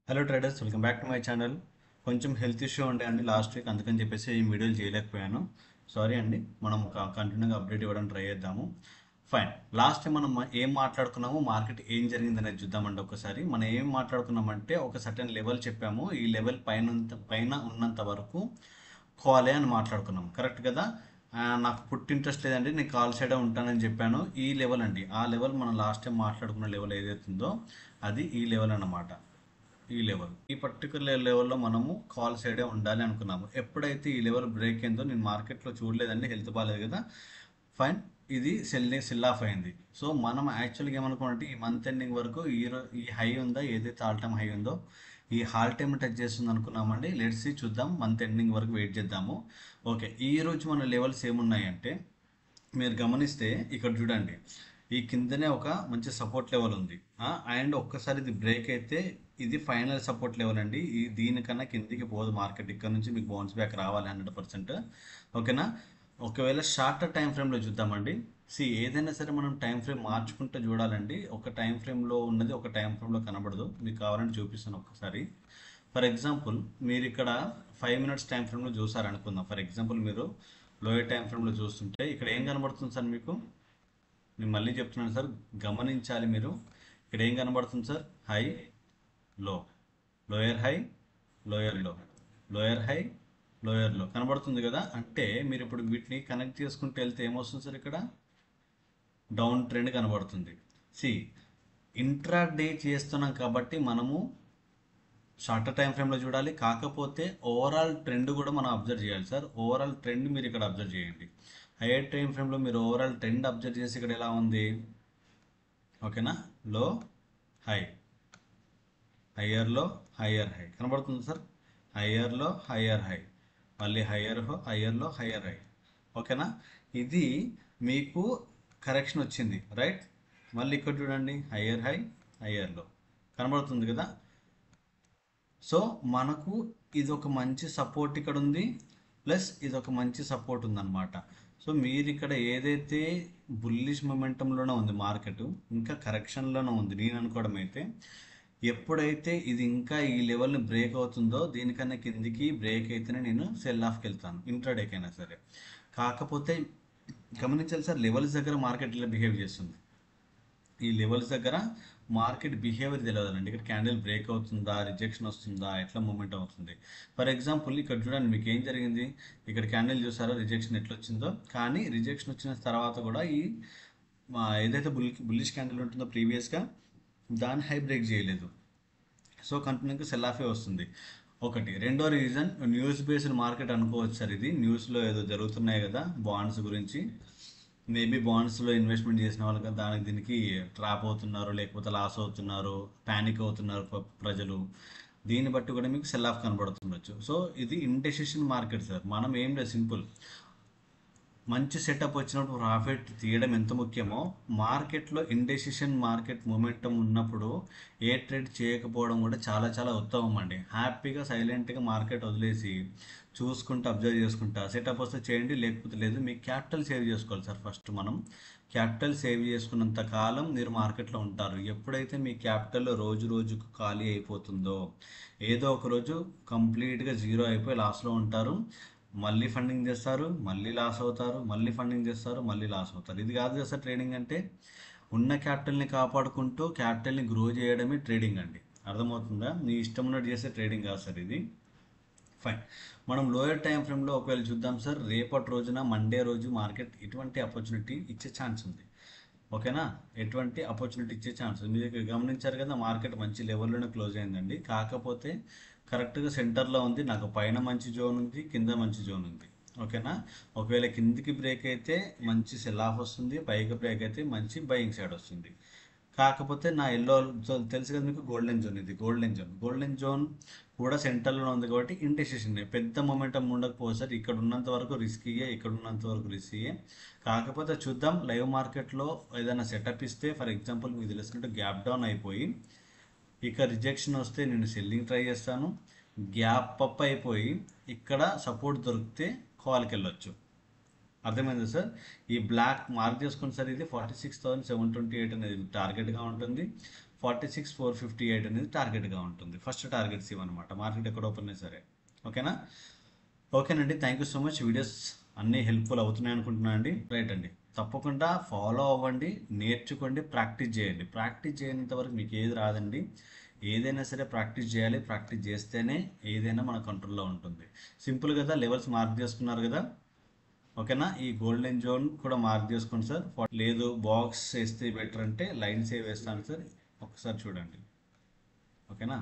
Hello traders, welcome back to my channel. కొంచెం health issue ఉండే అండి లాస్ట్ వీక్, అందుకని చెప్పేసి ఈ వీడియోలు చేయలేకపోయాను. సారీ అండి. మనం కంటిన్యూగా అప్డేట్ ఇవ్వడానికి ట్రై చేద్దాము. ఫైన్. లాస్ట్ టైం మనం ఏం మాట్లాడుకున్నాము, మార్కెట్ ఏం జరిగింది అనేది చూద్దామండి. ఒకసారి మనం ఏం మాట్లాడుకున్నామంటే ఒక సర్టెన్ లెవెల్ చెప్పాము. ఈ లెవెల్ పైన ఉన్నంత వరకు కాలే అని మాట్లాడుకున్నాం. కరెక్ట్ కదా? నాకు పుట్టి ఇంట్రెస్ట్ లేదండి, నేను కాల్ సైడే ఉంటానని చెప్పాను. ఈ లెవెల్ అండి, ఆ లెవెల్ మనం లాస్ట్ టైం మాట్లాడుకున్న లెవెల్ ఏదైతుందో అది ఈ లెవెల్ అన్నమాట. ఈ లెవెల్, ఈ పర్టికులర్ లెవెల్లో మనము కాల్ సైడే ఉండాలి అనుకున్నాము. ఎప్పుడైతే ఈ లెవెల్ బ్రేక్ అయిందో, నేను మార్కెట్లో చూడలేదండి, హెల్త్ బాగాలేదు కదా. ఫైన్. ఇది సెల్ ఆఫ్ అయింది. సో మనం యాక్చువల్గా ఏమనుకున్నట్టు ఈ మంత్ ఎండింగ్ వరకు ఈ హై ఉందా, ఏదైతే ఆల్ టైమ్ హై ఉందో ఈ హాల్ టైమ్ టచ్ చేస్తుంది అనుకున్నామండి. లెట్స్ సీ, చూద్దాం. మంత్ ఎండింగ్ వరకు వెయిట్ చేద్దాము. ఓకే, ఈ రోజు మన లెవెల్స్ ఏమున్నాయంటే మీరు గమనిస్తే ఇక్కడ చూడండి, ఈ కిందనే ఒక మంచి సపోర్ట్ లెవెల్ ఉంది. అండ్ ఒక్కసారి ఇది బ్రేక్ అయితే ఇది ఫైనల్ సపోర్ట్ లెవెల్ అండి. ఈ దీనికన్నా కిందికి పోదు మార్కెట్. ఇక్కడ నుంచి మీకు బౌన్స్ బ్యాక్ రావాలి 100%. ఓకేనా? ఒకవేళ షార్టర్ టైం ఫ్రేమ్లో చూద్దామండి. ఏదైనా సరే మనం టైం ఫ్రేమ్ మార్చుకుంటూ చూడాలండి. ఒక టైం ఫ్రేమ్లో ఉన్నది ఒక టైం ఫ్రేమ్లో కనబడదు. మీకు కావాలంటే చూపిస్తాను ఒక్కసారి. ఫర్ ఎగ్జాంపుల్, మీరు ఇక్కడ 5 మినిట్స్ టైం ఫ్రేమ్లో చూసారనుకుందాం. ఫర్ ఎగ్జాంపుల్, మీరు లోయర్ టైం ఫ్రేమ్లో చూస్తుంటే ఇక్కడ ఏం కనబడుతుంది సార్ మీకు? నేను మళ్ళీ చెప్తున్నాను సార్, గమనించాలి మీరు. ఇక్కడ ఏం కనబడుతుంది సార్? హై, లో, లోయర్ హై, లోయర్ లో, లోయర్ హై, లోయర్ లో కనబడుతుంది కదా. అంటే మీరు ఇప్పుడు వీటిని కనెక్ట్ చేసుకుంటూ వెళ్తే ఏమొస్తుంది సార్? ఇక్కడ డౌన్ ట్రెండ్ కనబడుతుంది. సి ఇంట్రా డే చేస్తున్నాం కాబట్టి మనము షార్టర్ టైం ఫ్రేమ్లో చూడాలి. కాకపోతే ఓవరాల్ ట్రెండ్ కూడా మనం అబ్జర్వ్ చేయాలి సార్. ఓవరాల్ ట్రెండ్ మీరు ఇక్కడ అబ్జర్వ్ చేయండి. హైయర్ టైం ఫ్రేమ్లో మీరు ఓవరాల్ ట్రెండ్ అబ్జర్వ్ చేసి ఇక్కడ ఎలా ఉంది? ఓకేనా? లో, హై, హయ్యర్లో, హయ్యర్ హై కనబడుతుంది సార్. హయ్యర్లో, హయ్యర్ హై, మళ్ళీ హయ్యర్లో, హయ్యర్ హై. ఓకేనా? ఇది మీకు కరెక్షన్ వచ్చింది, రైట్? మళ్ళీ ఇక్కడ చూడండి, హయ్యర్ హై, హయ్యర్లో కనబడుతుంది కదా. సో మనకు ఇది ఒక మంచి సపోర్ట్ ఇక్కడ ఉంది, ప్లస్ ఇది ఒక మంచి సపోర్ట్ ఉందన్నమాట. సో మీరు ఇక్కడ ఏదైతే బుల్లిష్ మొమెంటంలోనే ఉంది మార్కెట్, ఇంకా కరెక్షన్లోనే ఉంది నేను అనుకోవడం అయితే. ఎప్పుడైతే ఇది ఇంకా ఈ లెవెల్ని బ్రేక్ అవుతుందో, దీనికన్నా కిందికి బ్రేక్ అయితేనే నేను సెల్ ఆఫ్కి వెళ్తాను, ఇంట్రాడేకైనా సరే. కాకపోతే గమనించాలి సార్, లెవెల్స్ దగ్గర మార్కెట్ ఇలా బిహేవ్ చేస్తుంది. ఈ లెవెల్స్ దగ్గర మార్కెట్ బిహేవియర్ తెలియదండి. ఇక్కడ క్యాండిల్ బ్రేక్ అవుతుందా, రిజెక్షన్ వస్తుందా, ఎట్లా మూమెంట్ అవుతుంది. ఫర్ ఎగ్జాంపుల్ ఇక్కడ చూడండి, మీకు ఏం జరిగింది? ఇక్కడ క్యాండిల్ చూసారో రిజెక్షన్ ఎట్లా వచ్చిందో. కానీ రిజెక్షన్ వచ్చిన తర్వాత కూడా ఈ ఏదైతే బుల్లిష్ క్యాండిల్ ఉంటుందో ప్రీవియస్గా, దాన్ని హై బ్రేక్ చేయలేదు. సో కంటిన్యూగా సెల్ ఆఫే వస్తుంది. ఒకటి. రెండో రీజన్, న్యూస్ బేస్డ్ మార్కెట్ అనుకోవచ్చు సార్. ఇది న్యూస్లో ఏదో జరుగుతున్నాయి కదా బాండ్స్ గురించి. మేబీ బాండ్స్లో ఇన్వెస్ట్మెంట్ చేసిన వాళ్ళకి దానికి దీనికి ట్రాప్ అవుతున్నారు, లేకపోతే లాస్ అవుతున్నారు, ప్యానిక్ అవుతున్నారు ప్రజలు. దీన్ని బట్టి కూడా మీకు సెల్ ఆఫ్ కనబడుతుండొచ్చు. సో ఇది ఇండెసిషన్ మార్కెట్ సార్. మనం ఏం లేదు, సింపుల్. మంచి సెటప్ వచ్చినప్పుడు ప్రాఫిట్ తీయడం ఎంత ముఖ్యమో, మార్కెట్లో ఇండెసిషన్ మార్కెట్ మొమెంటం ఉన్నప్పుడు ఏ ట్రేడ్ చేయకపోవడం కూడా చాలా చాలా ఉత్తమం అండి. హ్యాపీగా సైలెంట్గా మార్కెట్ వదిలేసి చూసుకుంటూ అబ్జర్వ్ చేసుకుంటా సెటప్ వస్తే చేయండి, లేకపోతే లేదు. మీ క్యాపిటల్ సేవ్ చేసుకోవాలి సార్. ఫస్ట్ మనం క్యాపిటల్ సేవ్ చేసుకున్నంత కాలం మీరు మార్కెట్లో ఉంటారు. ఎప్పుడైతే మీ క్యాపిటల్ రోజు రోజుకు ఖాళీ అయిపోతుందో, ఏదో ఒక రోజు కంప్లీట్గా జీరో అయిపోయి లాస్లో ఉంటారు. మళ్ళీ ఫండింగ్ చేస్తారు, మళ్ళీ లాస్ అవుతారు, మళ్ళీ ఫండింగ్ చేస్తారు, మళ్ళీ లాస్ అవుతారు. ఇది కాదు కదా సార్ ట్రేడింగ్ అంటే. ఉన్న క్యాపిటల్ని కాపాడుకుంటూ క్యాపిటల్ని గ్రో చేయడమే ట్రేడింగ్ అండి. అర్థమవుతుందా? మీ ఇష్టం ఉన్నట్టు చేసే ట్రేడింగ్ కాదు సార్ ఇది. ఫైన్. మనం లోయర్ టైం ఫ్రేమ్లో ఒకవేళ చూద్దాం సార్. రేపటి రోజున, మండే రోజు మార్కెట్ ఎటువంటి ఆపర్చునిటీ ఇచ్చే ఛాన్స్ ఉంది. ఓకేనా? ఎటువంటి ఆపర్చునిటీ ఇచ్చే ఛాన్స్ ఉంది. మీరు గమనించారు కదా, మార్కెట్ మంచి లెవెల్లోనే క్లోజ్ అయిందండి. కాకపోతే కరెక్ట్గా సెంటర్లో ఉంది. నాకు పైన మంచి జోన్ ఉంది, కింద మంచి జోన్ ఉంది. ఓకేనా? ఒకవేళ కిందికి బ్రేక్ అయితే మంచి సెల్ ఆఫ్ వస్తుంది, పైకి బ్రేక్ అయితే మంచి బయింగ్ సైడ్ వస్తుంది. కాకపోతే నా ఎల్లో జోన్ తెలుసు కదా మీకు, గోల్డెన్ జోన్. ఇది గోల్డెన్ జోన్ కూడా సెంటర్లో ఉంది కాబట్టి ఇండెసిషన్ పెద్ద మొమెంటం ఉండకపోతే సార్. ఇక్కడ ఉన్నంత వరకు రిస్కీయే, ఇక్కడ ఉన్నంత వరకు రిస్కీయే. కాకపోతే చూద్దాం, లైవ్ మార్కెట్లో ఏదైనా సెటప్ ఇస్తే, ఫర్ ఎగ్జాంపుల్ మీకు తెలిసినట్టు గ్యాప్ డౌన్ అయిపోయి ఇక రిజెక్షన్ వస్తే నేను సెల్లింగ్ ట్రై చేస్తాను. గ్యాప్ అప్ అయిపోయి ఇక్కడ సపోర్ట్ దొరికితే కాల్కి వెళ్ళొచ్చు. అర్థమైంది సార్. ఈ బ్లాక్ మార్క్ చేసుకోండి సార్. ఇది 46,728 అనేది టార్గెట్గా ఉంటుంది, 46,458 అనేది టార్గెట్గా ఉంటుంది. ఫస్ట్ టార్గెట్స్ ఇవన్నమాట, మార్కెట్ ఎక్కడ ఓపెన్ అయినా సరే. ఓకేనా? ఓకేనండి, thank you so much. Videos అన్నీ హెల్ప్ఫుల్ అవుతున్నాయి అనుకుంటున్నాను అండి. రైట్ అండి, తప్పకుండా ఫాలో అవ్వండి, నేర్చుకోండి, ప్రాక్టీస్ చేయండి. ప్రాక్టీస్ చేయనంత వరకు మీకు ఏది రాదండి. ఏదైనా సరే ప్రాక్టీస్ చేయాలి. ప్రాక్టీస్ చేస్తేనే ఏదైనా మన కంట్రోల్లో ఉంటుంది. సింపుల్ కదా, లెవెల్స్ మార్క్ చేసుకున్నారు కదా. ఓకేనా? ఈ గోల్డెన్ జోన్ కూడా మార్క్ చేసుకోండి సార్. లేదు బాక్స్ వేస్తే బెటర్ అంటే లైన్స్ ఏ వేస్తాను సార్, ఒకసారి చూడండి. ఓకేనా?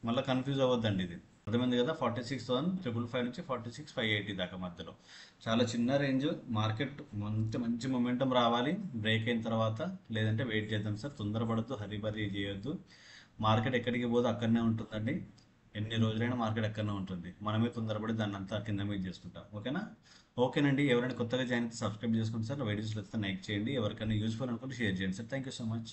మళ్ళీ కన్ఫ్యూజ్ అవ్వద్దండి. ఇది అర్థమైంది కదా. 46,555 నుంచి 46,580 దాకా మధ్యలో చాలా చిన్న రేంజ్. మార్కెట్ మంచి మంచి మొమెంటం రావాలి బ్రేక్ అయిన తర్వాత, లేదంటే వెయిట్ చేద్దాం సార్. తొందరపడద్దు, హరీబరీ చేయొద్దు. మార్కెట్ ఎక్కడికి పోదు అక్కడనే ఉంటుందండి. ఎన్ని రోజులైనా మార్కెట్ ఎక్కడనే ఉంటుంది. మనమే తొందరపడి దాన్ని అంతా కింద మీద చేసుకుంటాం. ఓకేనా? ఓకేనండి, ఎవరైనా కొత్తగా జాయిన్ అయితే సబ్స్క్రైబ్ చేసుకోండి సార్. వీడియోస్ వస్తే లైక్ చేయండి. ఎవరికైనా యూస్ఫుల్ అనుకుంటే షేర్ చేయండి sir. Thank you so much.